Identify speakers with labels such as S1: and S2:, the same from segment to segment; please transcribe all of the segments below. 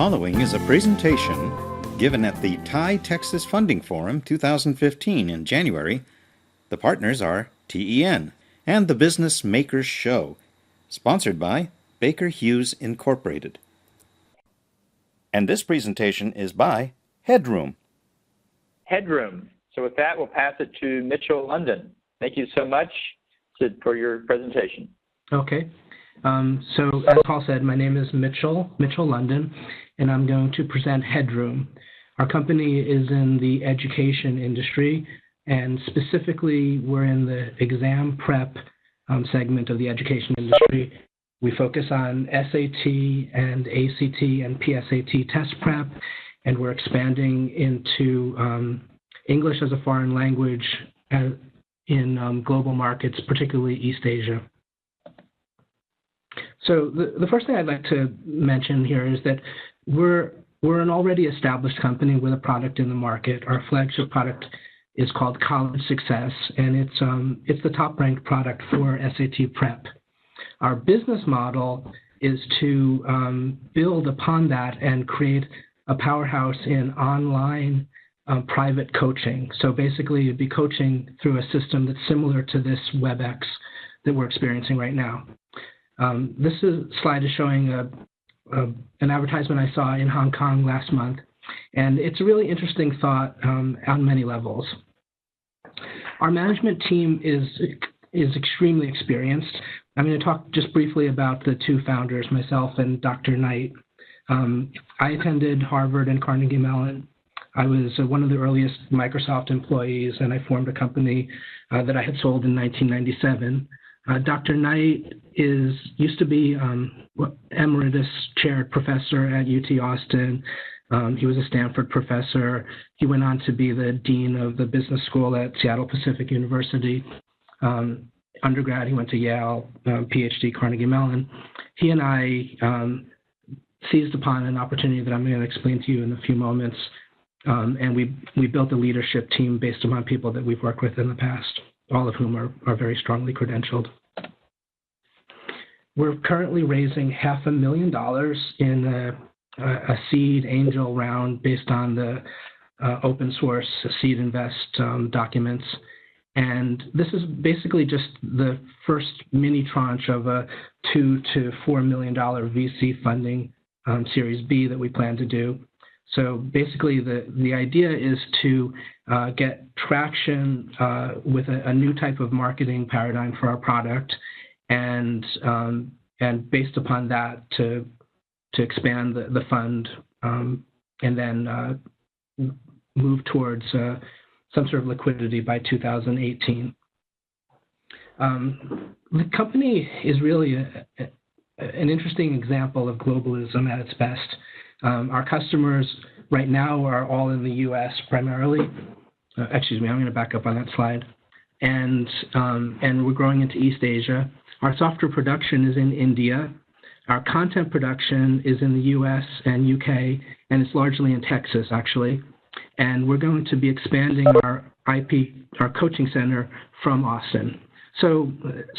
S1: following is a presentation given at the Thai Texas Funding Forum 2015 in January. The partners are TEN and the Business Makers Show, sponsored by Baker Hughes Incorporated. And this presentation is by Headroom.
S2: Headroom. So with that, we'll pass it to Mitchell London. Thank you so much for your presentation.
S3: Okay. So as Paul said, my name is Mitchell London, and I'm going to present Headroom. Our company is in the education industry, and specifically we're in the exam prep segment of the education industry. We focus on SAT and ACT and PSAT test prep, and we're expanding into English as a foreign language in global markets, particularly East Asia. So the first thing I'd like to mention here is that we're an already established company with a product in the market. Our flagship product is called College Success, and it's the top-ranked product for SAT prep. Our business model is to build upon that and create a powerhouse in online private coaching. So basically, it'd be coaching through a system that's similar to this WebEx that we're experiencing right now. This slide is showing an advertisement I saw in Hong Kong last month, and it's a really interesting thought on many levels. Our management team is extremely experienced. I'm going to talk just briefly about the two founders, myself and Dr. Knight. I attended Harvard and Carnegie Mellon. I was one of the earliest Microsoft employees, and I formed a company that I had sold in 1997. Dr. Knight used to be emeritus chair professor at UT Austin. He was a Stanford professor. He went on to be the dean of the business school at Seattle Pacific University. Undergrad, he went to Yale, PhD, Carnegie Mellon. He and I seized upon an opportunity that I'm going to explain to you in a few moments, and we built a leadership team based upon people that we've worked with in the past, all of whom are very strongly credentialed. We're currently raising $500,000 in a seed angel round based on the open source seed invest documents. And this is basically just the first mini tranche of a $2 to $4 million VC funding Series B that we plan to do. So basically, the idea is to get traction with a new type of marketing paradigm for our product, and based upon that, to expand the fund and then move towards some sort of liquidity by 2018. The company is really an interesting example of globalism at its best. Our customers right now are all in the U.S. primarily. Excuse me, I'm going to back up on that slide. And we're growing into East Asia. Our software production is in India. Our content production is in the U.S. and U.K., and it's largely in Texas, actually. And we're going to be expanding our coaching center from Austin. So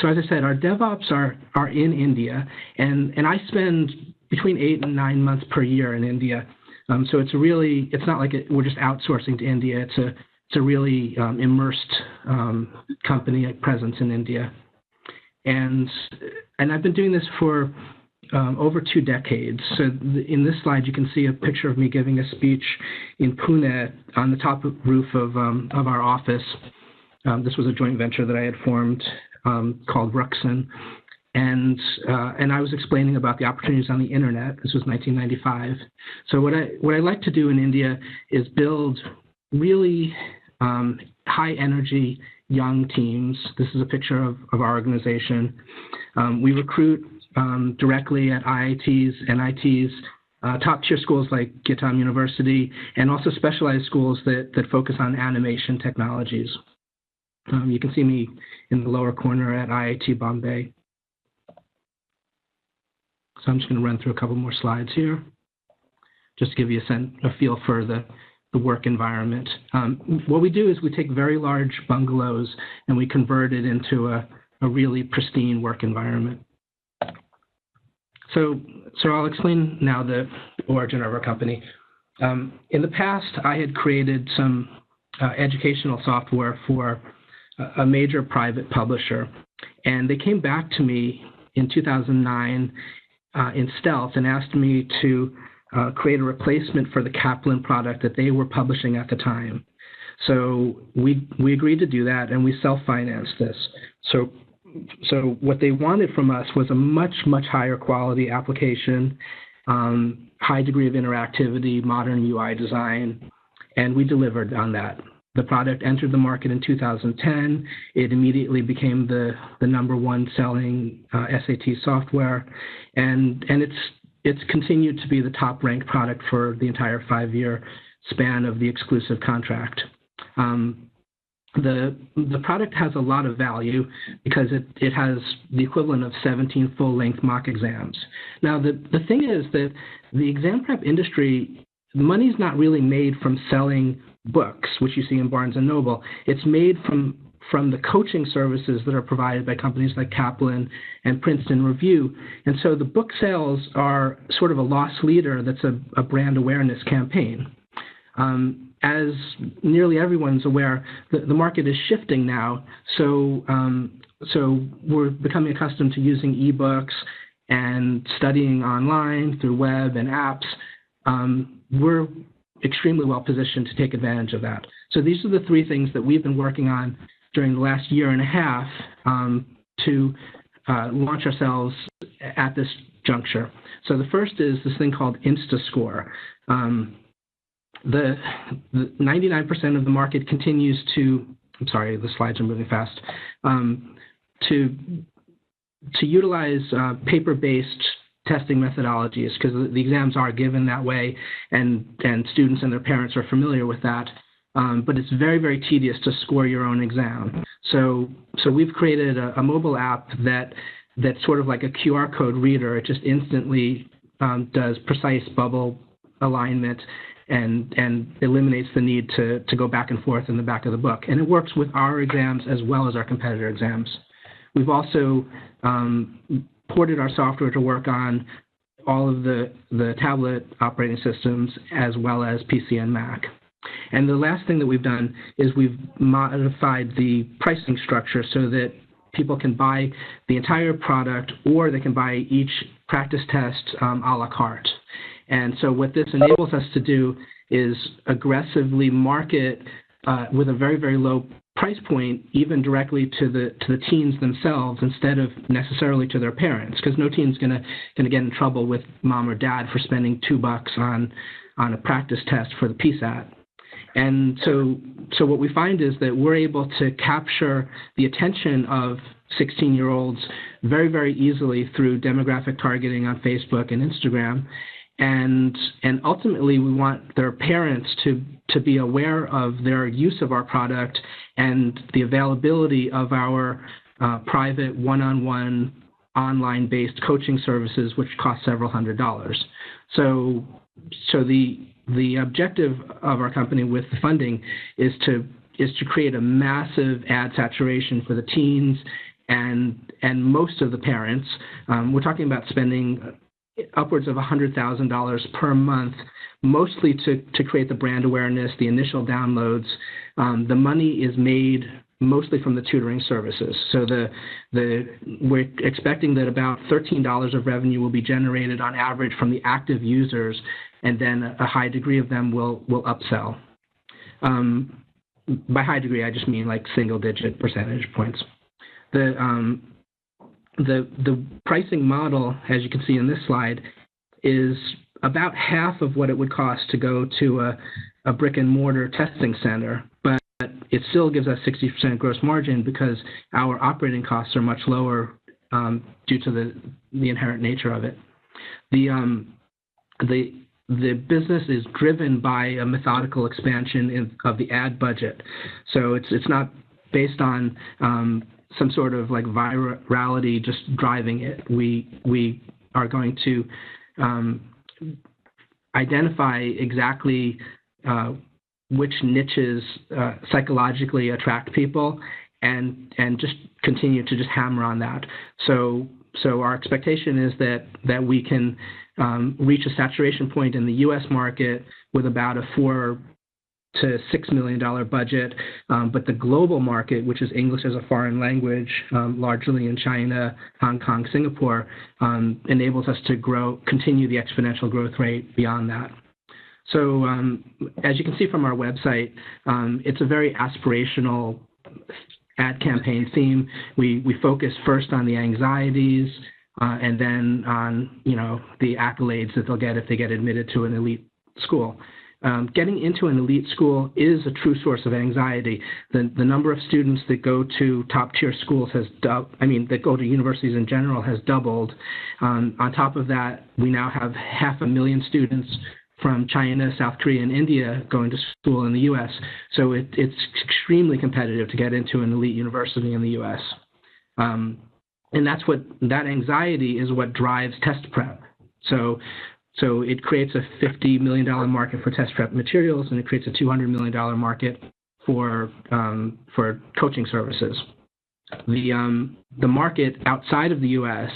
S3: as I said, our DevOps are in India, and I spend between 8 and 9 months per year in India. So it's not like we're just outsourcing to India. It's a really immersed company presence in India. And I've been doing this for over 2 decades. So in this slide, you can see a picture of me giving a speech in Pune on the top roof of our office. This was a joint venture that I had formed called Ruxin. And I was explaining about the opportunities on the internet. This was 1995. So what I like to do in India is build really high energy young teams. This is a picture of our organization. We recruit directly at IITs, NITs, top-tier schools like Gittam University, and also specialized schools that focus on animation technologies. You can see me in the lower corner at IIT Bombay. So I'm just going to run through a couple more slides here, just to give you a feel for the work environment. What we do is we take very large bungalows and we convert it into a really pristine work environment. So I'll explain now the origin of our company. In the past, I had created some educational software for a major private publisher, and they came back to me in 2009 in stealth and asked me to create a replacement for the Kaplan product that they were publishing at the time. So we agreed to do that, and we self-financed this. So what they wanted from us was a much higher quality application, high degree of interactivity, modern UI design, and we delivered on that. The product entered the market in 2010. It immediately became the number one selling SAT software, and it's continued to be the top ranked product for the entire 5-year span of the exclusive contract. The product has a lot of value because it has the equivalent of 17 full-length mock exams. Now, the thing is that the exam prep industry, the money's not really made from selling books, which you see in Barnes & Noble. It's made from the coaching services that are provided by companies like Kaplan and Princeton Review. And so the book sales are sort of a loss leader that's a brand awareness campaign. As nearly everyone's aware, the market is shifting now. So we're becoming accustomed to using ebooks and studying online through web and apps. We're extremely well positioned to take advantage of that. So these are the three things that we've been working on during the last year and a half to launch ourselves at this juncture. So the first is this thing called InstaScore. The 99% of the market continues to, I'm sorry, the slides are moving fast, to utilize paper-based testing methodologies, because the exams are given that way, and students and their parents are familiar with that. But it's very tedious to score your own exam. So we've created a mobile app that's sort of like a QR code reader. It just instantly does precise bubble alignment and eliminates the need to go back and forth in the back of the book. And it works with our exams as well as our competitor exams. We've also ported our software to work on all of the tablet operating systems as well as PC and Mac. And the last thing that we've done is we've modified the pricing structure so that people can buy the entire product, or they can buy each practice test a la carte. And so what this enables us to do is aggressively market with a very low price point, even directly to the teens themselves, instead of necessarily to their parents, because no teen's gonna get in trouble with mom or dad for spending $2 on a practice test for the PSAT. And so what we find is that we're able to capture the attention of 16-year-olds very easily through demographic targeting on Facebook and Instagram. And ultimately, we want their parents to be aware of their use of our product and the availability of our private one-on-one online-based coaching services, which cost several $100s. So the objective of our company with the funding is to create a massive ad saturation for the teens and most of the parents. We're talking about spending upwards of $100,000 per month, mostly to create the brand awareness, the initial downloads. The money is made mostly from the tutoring services. So we're expecting that about $13 of revenue will be generated on average from the active users, and then a high degree of them will upsell. By high degree, I just mean like single-digit percentage points. The pricing model, as you can see in this slide, is about half of what it would cost to go to a brick-and-mortar testing center, but it still gives us 60% gross margin because our operating costs are much lower due to the inherent nature of it. The business is driven by a methodical expansion of the ad budget, so it's not based on some sort of like virality just driving it. We are going to identify exactly which niches psychologically attract people and just continue to just hammer on that. So so our expectation is that we can reach a saturation point in the U.S. market with about a $4 to $6 million budget, but the global market, which is English as a foreign language, largely in China, Hong Kong, Singapore, enables us to continue the exponential growth rate beyond that. So as you can see from our website, it's a very aspirational ad campaign theme. We focus first on the anxieties and then on, the accolades that they'll get if they get admitted to an elite school. Getting into an elite school is a true source of anxiety. The number of students that go to top-tier schools that go to universities in general has doubled. On top of that, we now have 500,000 students from China, South Korea, and India going to school in the U.S. So it's extremely competitive to get into an elite university in the U.S. And that anxiety is what drives test prep. So it creates a $50 million market for test prep materials, and it creates a $200 million market for coaching services. The market outside of the U.S.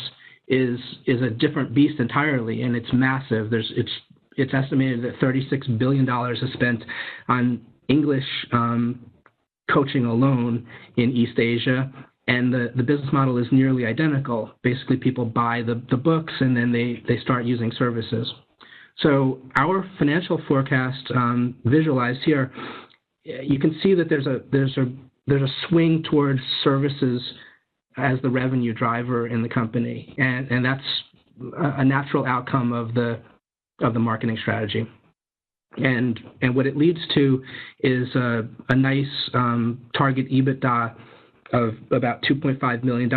S3: is a different beast entirely, and it's massive. It's estimated that $36 billion is spent on English coaching alone in East Asia, and the business model is nearly identical. Basically, people buy the books, and then they start using services. So our financial forecast visualized here, you can see that there's a swing towards services as the revenue driver in the company, and that's a natural outcome of the marketing strategy. And what it leads to is a nice target EBITDA of about $2.5 million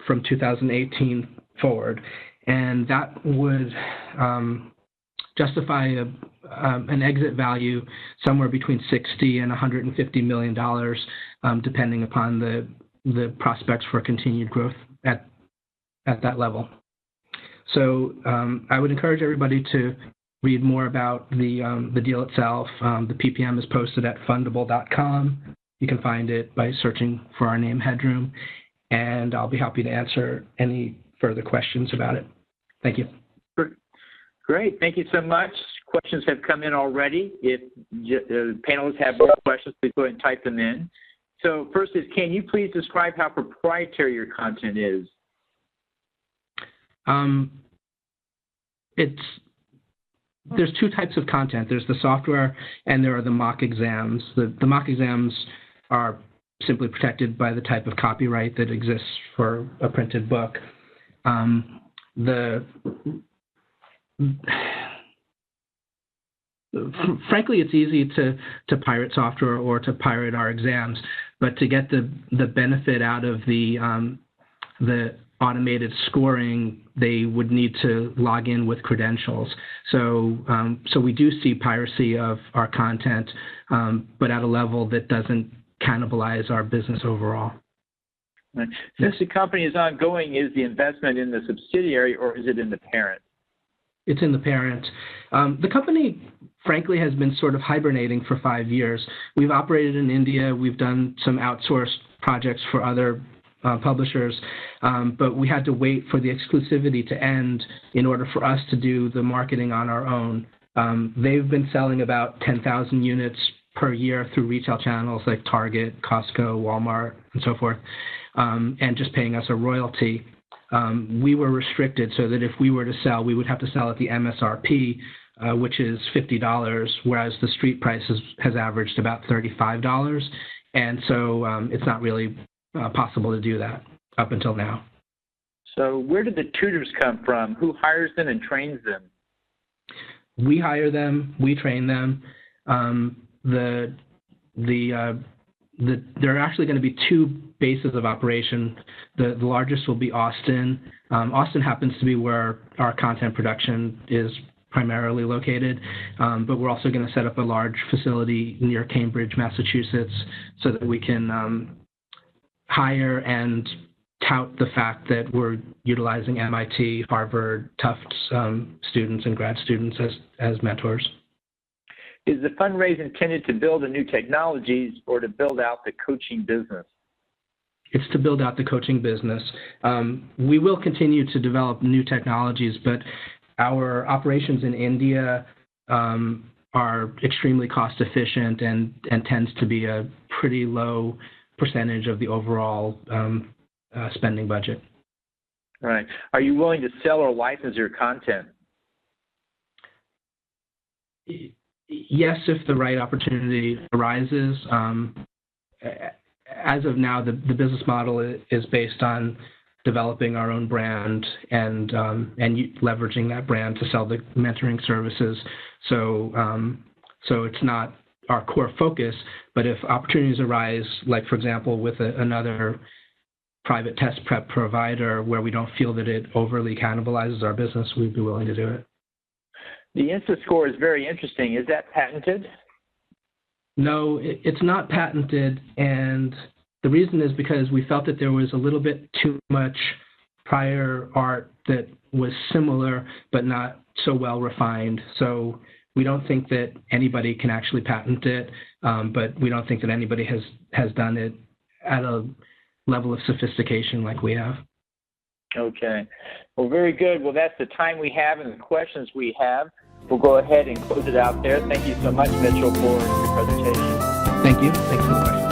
S3: from 2018 forward. And that would justify an exit value somewhere between $60 and $150 million, depending upon the prospects for continued growth at that level. So I would encourage everybody to read more about the deal itself. The PPM is posted at fundable.com. You can find it by searching for our name, Headroom, and I'll be happy to answer any further questions about it. Thank you.
S2: Great. Thank you so much. Questions have come in already. If the panelists have more questions, please go ahead and type them in. So first is, can you please describe how proprietary your content is?
S3: There's two types of content. There's the software, and there are the mock exams. The mock exams are simply protected by the type of copyright that exists for a printed book. Frankly, it's easy to pirate software or to pirate our exams, but to get the benefit out of the automated scoring, they would need to log in with credentials. So we do see piracy of our content, but at a level that doesn't cannibalize our business overall.
S2: Right. Since the company is ongoing, is the investment in the subsidiary or is it in the parent?
S3: It's in the parent. The company, frankly, has been sort of hibernating for 5 years. We've operated in India. We've done some outsourced projects for other publishers, but we had to wait for the exclusivity to end in order for us to do the marketing on our own. They've been selling about 10,000 units per year through retail channels like Target, Costco, Walmart, and so forth, and just paying us a royalty. We were restricted so that if we were to sell, we would have to sell at the MSRP, which is $50, whereas the street price has averaged about $35. And so it's not really possible to do that up until now.
S2: So where did the tutors come from? Who hires them and trains them?
S3: We hire them. We train them. There are actually going to be 2 bases of operation. The largest will be Austin. Austin happens to be where our content production is primarily located, but we're also going to set up a large facility near Cambridge, Massachusetts, so that we can hire and tout the fact that we're utilizing MIT, Harvard, Tufts students and grad students as mentors.
S2: Is the fundraise intended to build the new technologies or to build out the coaching business?
S3: it's to build out the coaching business. We will continue to develop new technologies, but our operations in India are extremely cost efficient and tends to be a pretty low percentage of the overall spending budget.
S2: Right. Are you willing to sell or license your content?
S3: Yes, if the right opportunity arises. As of now, the business model is based on developing our own brand and leveraging that brand to sell the mentoring services. So it's not our core focus, but if opportunities arise, like for example with another private test prep provider where we don't feel that it overly cannibalizes our business, we'd be willing to do it.
S2: The Insta score is very interesting. Is that patented?
S3: No, it's not patented, and the reason is because we felt that there was a little bit too much prior art that was similar but not so well refined. So we don't think that anybody can actually patent it, but we don't think that anybody has done it at a level of sophistication like we have.
S2: Okay. Well, very good. Well, that's the time we have and the questions we have. We'll go ahead and close it out there. Thank you so much, Mitchell, for your presentation.
S3: Thank you. Thanks for the question.